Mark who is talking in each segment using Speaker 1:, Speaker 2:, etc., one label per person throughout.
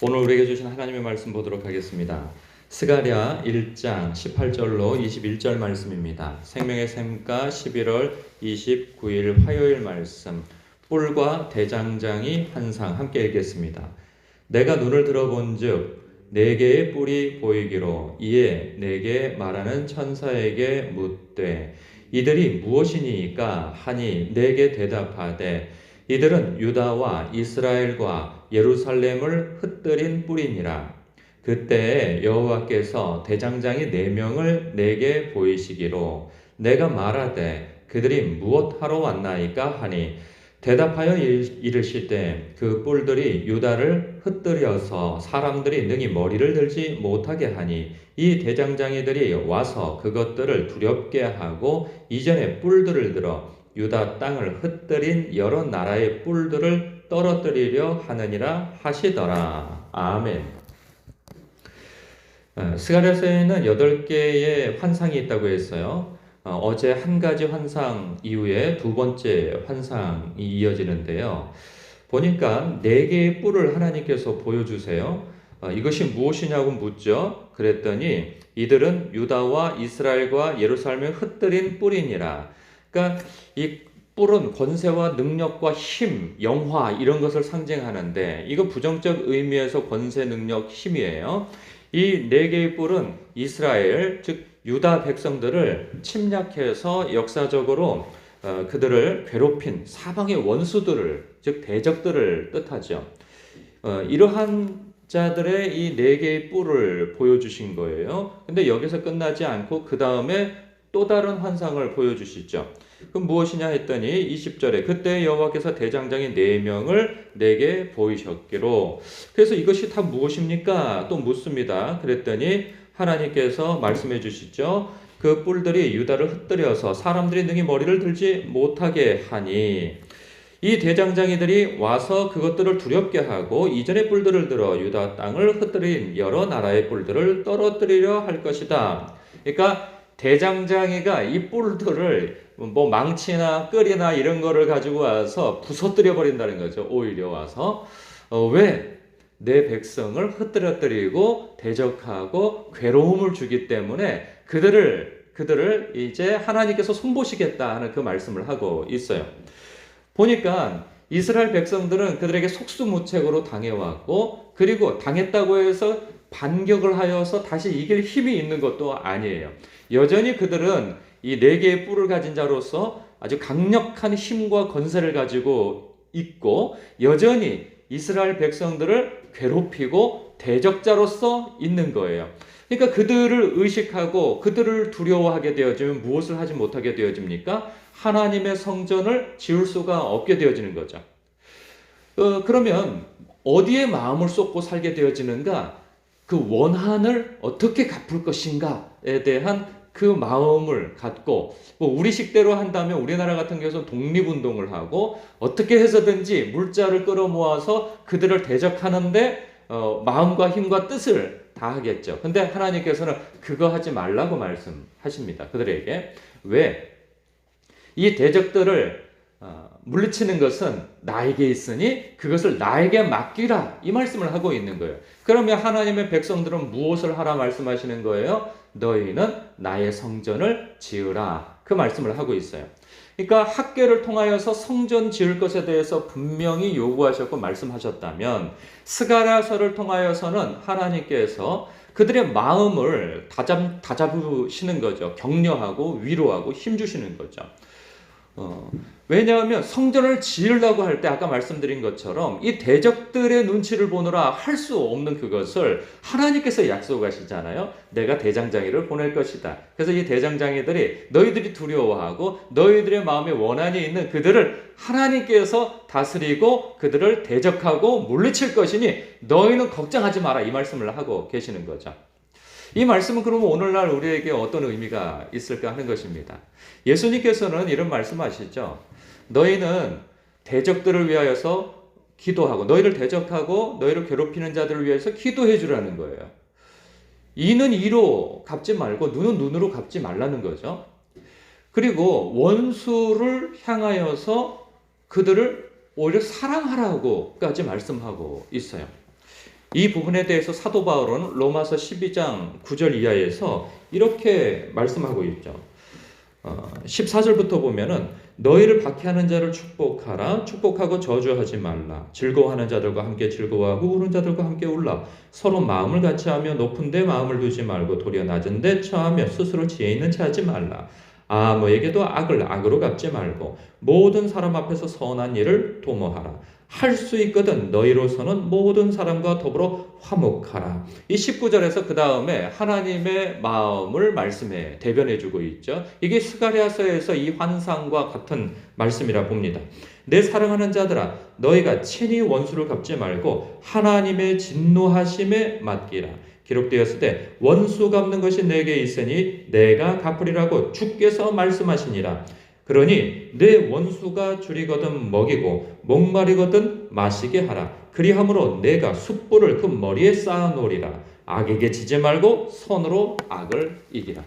Speaker 1: 오늘 우리에게 주신 하나님의 말씀 보도록 하겠습니다. 스가랴 1장 18절로 21절 말씀입니다. 생명의 샘가 11월 29일 화요일 말씀. 뿔과 대장장이 환상 함께 읽겠습니다. 내가 눈을 들어본즉 네 개의 뿔이 보이기로 이에 내게 말하는 천사에게 묻되 이들이 무엇이니까 하니 내게 대답하되 이들은 유다와 이스라엘과 예루살렘을 흩뜨린 뿔이니라. 그때에 여호와께서 대장장이 4명을 내게 보이시기로 내가 말하되 그들이 무엇하러 왔나이까 하니 대답하여 이르시되 그 뿔들이 유다를 흩뜨려서 사람들이 능히 머리를 들지 못하게 하니 이 대장장이들이 와서 그것들을 두렵게 하고 이전에 뿔들을 들어 유다 땅을 흩뜨린 여러 나라의 뿔들을 떨어뜨리려 하느니라 하시더라. 아멘. 스가랴서에는 8개의 환상이 있다고 했어요. 어제 한 가지 환상 이후에 두 번째 환상이 이어지는데요. 보니까 4개의 뿔을 하나님께서 보여주세요. 이것이 무엇이냐고 묻죠. 그랬더니 이들은 유다와 이스라엘과 예루살렘을 흩뜨린 뿔이니라. 그러니까 이 뿔은 권세와 능력과 힘, 영화 이런 것을 상징하는데 이거 부정적 의미에서 권세, 능력, 힘이에요. 이 4개의 뿔은 이스라엘, 즉 유다 백성들을 침략해서 역사적으로 그들을 괴롭힌 사방의 원수들을, 즉 대적들을 뜻하죠. 이러한 자들의 이 4개의 뿔을 보여주신 거예요. 근데 여기서 끝나지 않고 그 다음에 또 다른 환상을 보여주시죠. 그럼 무엇이냐 했더니 20절에 그때 여호와께서 대장장이 4명을 내게 보이셨기로. 그래서 이것이 다 무엇입니까? 또 묻습니다. 그랬더니 하나님께서 말씀해 주시죠. 그 뿔들이 유다를 흩뜨려서 사람들이 능히 머리를 들지 못하게 하니 이 대장장이들이 와서 그것들을 두렵게 하고 이전의 뿔들을 들어 유다 땅을 흩뜨린 여러 나라의 뿔들을 떨어뜨리려 할 것이다. 그러니까 대장장이가 이 뿔들을 뭐 망치나 끌이나 이런 거를 가지고 와서 부서뜨려 버린다는 거죠. 오히려 와서 왜? 내 백성을 흩뜨려뜨리고 대적하고 괴로움을 주기 때문에 그들을 이제 하나님께서 손보시겠다 하는 그 말씀을 하고 있어요. 보니까 이스라엘 백성들은 그들에게 속수무책으로 당해왔고 그리고 당했다고 해서 반격을 하여서 다시 이길 힘이 있는 것도 아니에요. 여전히 그들은 이 4개의 뿔을 가진 자로서 아주 강력한 힘과 권세를 가지고 있고 여전히 이스라엘 백성들을 괴롭히고 대적자로서 있는 거예요. 그러니까 그들을 의식하고 그들을 두려워하게 되어지면 무엇을 하지 못하게 되어집니까? 하나님의 성전을 지을 수가 없게 되어지는 거죠. 그러면 어디에 마음을 쏟고 살게 되어지는가? 그 원한을 어떻게 갚을 것인가에 대한 그 마음을 갖고 우리 식대로 한다면 우리나라 같은 경우에는 독립운동을 하고 어떻게 해서든지 물자를 끌어모아서 그들을 대적하는데 마음과 힘과 뜻을 다하겠죠. 근데 하나님께서는 그거 하지 말라고 말씀하십니다. 그들에게. 왜? 이 대적들을 물리치는 것은 나에게 있으니 그것을 나에게 맡기라 이 말씀을 하고 있는 거예요. 그러면 하나님의 백성들은 무엇을 하라 말씀하시는 거예요? 너희는 나의 성전을 지으라 그 말씀을 하고 있어요. 그러니까 학계를 통하여서 성전 지을 것에 대해서 분명히 요구하셨고 말씀하셨다면 스가랴서를 통하여서는 하나님께서 그들의 마음을 다잡으시는 거죠. 격려하고 위로하고 힘주시는 거죠. 왜냐하면 성전을 지으려고 할 때 아까 말씀드린 것처럼 이 대적들의 눈치를 보느라 할 수 없는 그것을 하나님께서 약속하시잖아요. 내가 대장장이를 보낼 것이다. 그래서 이 대장장이들이 너희들이 두려워하고 너희들의 마음에 원한이 있는 그들을 하나님께서 다스리고 그들을 대적하고 물리칠 것이니 너희는 걱정하지 마라 이 말씀을 하고 계시는 거죠. 이 말씀은 그러면 오늘날 우리에게 어떤 의미가 있을까 하는 것입니다. 예수님께서는 이런 말씀하시죠. 너희는 대적들을 위하여서 기도하고 너희를 대적하고 너희를 괴롭히는 자들을 위해서 기도해 주라는 거예요. 이는 이로 갚지 말고 눈은 눈으로 갚지 말라는 거죠. 그리고 원수를 향하여서 그들을 오히려 사랑하라고까지 말씀하고 있어요. 이 부분에 대해서 사도 바울은 로마서 12장 9절 이하에서 이렇게 말씀하고 있죠. 14절부터 보면은 너희를 박해하는 자를 축복하라. 축복하고 저주하지 말라. 즐거워하는 자들과 함께 즐거워하고 우는 자들과 함께 울라. 서로 마음을 같이 하며 높은 데 마음을 두지 말고 도리어 낮은 데 처하며 스스로 지혜 있는 체 하지 말라. 아무에게도 악을 악으로 갚지 말고 모든 사람 앞에서 선한 일을 도모하라. 할 수 있거든 너희로서는 모든 사람과 더불어 화목하라. 이 19절에서 그 다음에 하나님의 마음을 말씀해 대변해 주고 있죠. 이게 스가랴서에서 이 환상과 같은 말씀이라 봅니다. 내 사랑하는 자들아 너희가 친히 원수를 갚지 말고 하나님의 진노하심에 맡기라. 기록되었을 때 원수 갚는 것이 내게 있으니 내가 갚으리라고 주께서 말씀하시니라. 그러니 내 원수가 줄이거든 먹이고 목마르거든 마시게 하라. 그리함으로 내가 숯불을 그 머리에 쌓아놓으리라. 악에게 지지 말고 손으로 악을 이기라.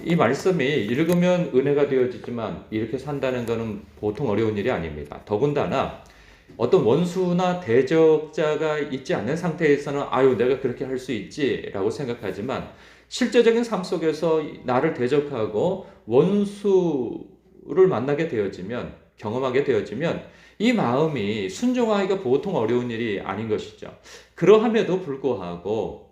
Speaker 1: 이 말씀이 읽으면 은혜가 되어지지만 이렇게 산다는 것은 보통 어려운 일이 아닙니다. 더군다나 어떤 원수나 대적자가 있지 않는 상태에서는 아유 내가 그렇게 할 수 있지라고 생각하지만 실제적인 삶 속에서 나를 대적하고 원수를 만나게 되어지면 경험하게 되어지면 이 마음이 순종하기가 보통 어려운 일이 아닌 것이죠. 그러함에도 불구하고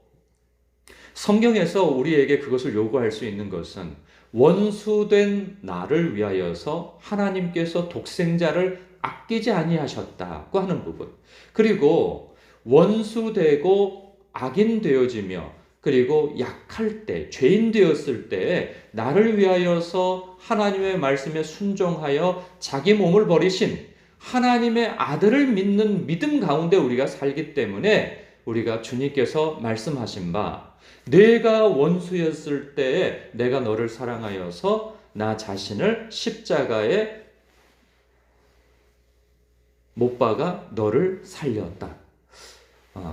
Speaker 1: 성경에서 우리에게 그것을 요구할 수 있는 것은 원수된 나를 위하여서 하나님께서 독생자를 아끼지 아니하셨다고 하는 부분, 그리고 원수되고 악인 되어지며 그리고 약할 때, 죄인 되었을 때 나를 위하여서 하나님의 말씀에 순종하여 자기 몸을 버리신 하나님의 아들을 믿는 믿음 가운데 우리가 살기 때문에 우리가 주님께서 말씀하신 바 내가 원수였을 때에 내가 너를 사랑하여서 나 자신을 십자가에 못 박아 너를 살렸다.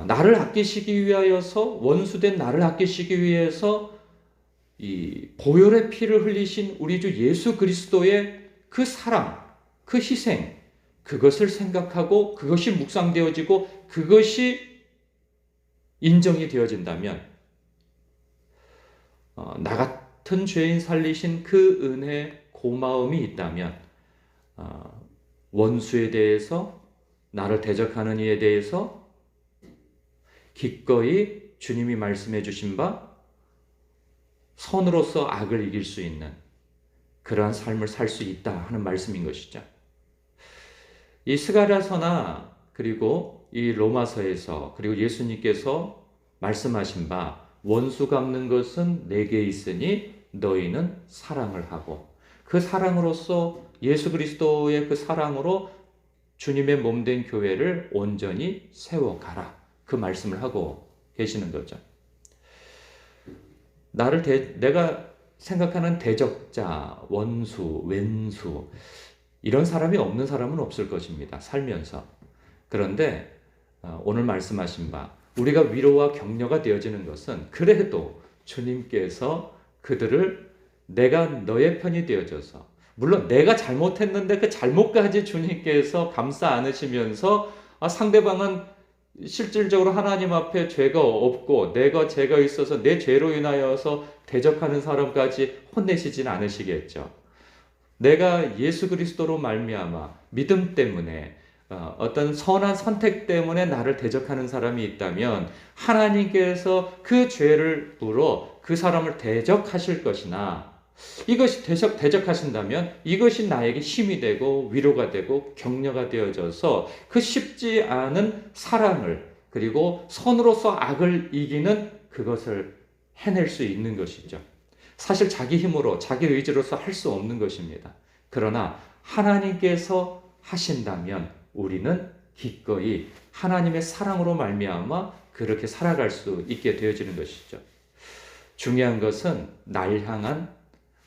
Speaker 1: 나를 아끼시기 위하여서 원수된 나를 아끼시기 위해서 이 보혈의 피를 흘리신 우리 주 예수 그리스도의 그 사랑, 그 희생, 그것을 생각하고 그것이 묵상되어지고 그것이 인정이 되어진다면 나 같은 죄인 살리신 그 은혜 고마움이 있다면 원수에 대해서 나를 대적하는 이에 대해서 기꺼이 주님이 말씀해 주신 바 선으로서 악을 이길 수 있는 그러한 삶을 살 수 있다 하는 말씀인 것이죠. 이 스가랴서나 그리고 이 로마서에서 그리고 예수님께서 말씀하신 바 원수 갚는 것은 내게 있으니 너희는 사랑을 하고 그 사랑으로서 예수 그리스도의 그 사랑으로 주님의 몸된 교회를 온전히 세워가라. 그 말씀을 하고 계시는 거죠. 내가 생각하는 대적자, 원수, 왼수 이런 사람이 없는 사람은 없을 것입니다. 살면서. 그런데 오늘 말씀하신 바 우리가 위로와 격려가 되어지는 것은 그래도 주님께서 그들을 내가 너의 편이 되어져서 물론 내가 잘못했는데 그 잘못까지 주님께서 감싸 안으시면서 상대방은 실질적으로 하나님 앞에 죄가 없고 내가 죄가 있어서 내 죄로 인하여서 대적하는 사람까지 혼내시진 않으시겠죠. 내가 예수 그리스도로 말미암아 믿음 때문에 어떤 선한 선택 때문에 나를 대적하는 사람이 있다면 하나님께서 그 죄를 물어 그 사람을 대적하실 것이나 이것이 대적하신다면 이것이 나에게 힘이 되고 위로가 되고 격려가 되어져서 그 쉽지 않은 사랑을 그리고 선으로서 악을 이기는 그것을 해낼 수 있는 것이죠. 사실 자기 힘으로 자기 의지로서 할 수 없는 것입니다. 그러나 하나님께서 하신다면 우리는 기꺼이 하나님의 사랑으로 말미암아 그렇게 살아갈 수 있게 되어지는 것이죠. 중요한 것은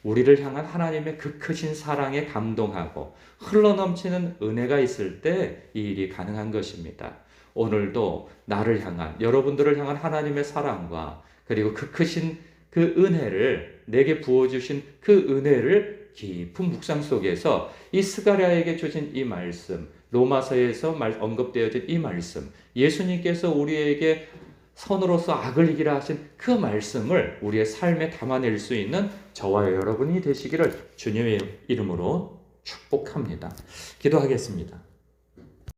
Speaker 1: 우리를 향한 하나님의 그 크신 사랑에 감동하고 흘러넘치는 은혜가 있을 때 이 일이 가능한 것입니다. 오늘도 나를 향한 여러분들을 향한 하나님의 사랑과 그리고 그 크신 그 은혜를 내게 부어주신 그 은혜를 깊은 묵상 속에서 이 스가랴에게 주신 이 말씀 로마서에서 언급되어진 이 말씀, 예수님께서 우리에게 선으로서 악을 이기라 하신 그 말씀을 우리의 삶에 담아낼 수 있는 저와 여러분이 되시기를 주님의 이름으로 축복합니다. 기도하겠습니다.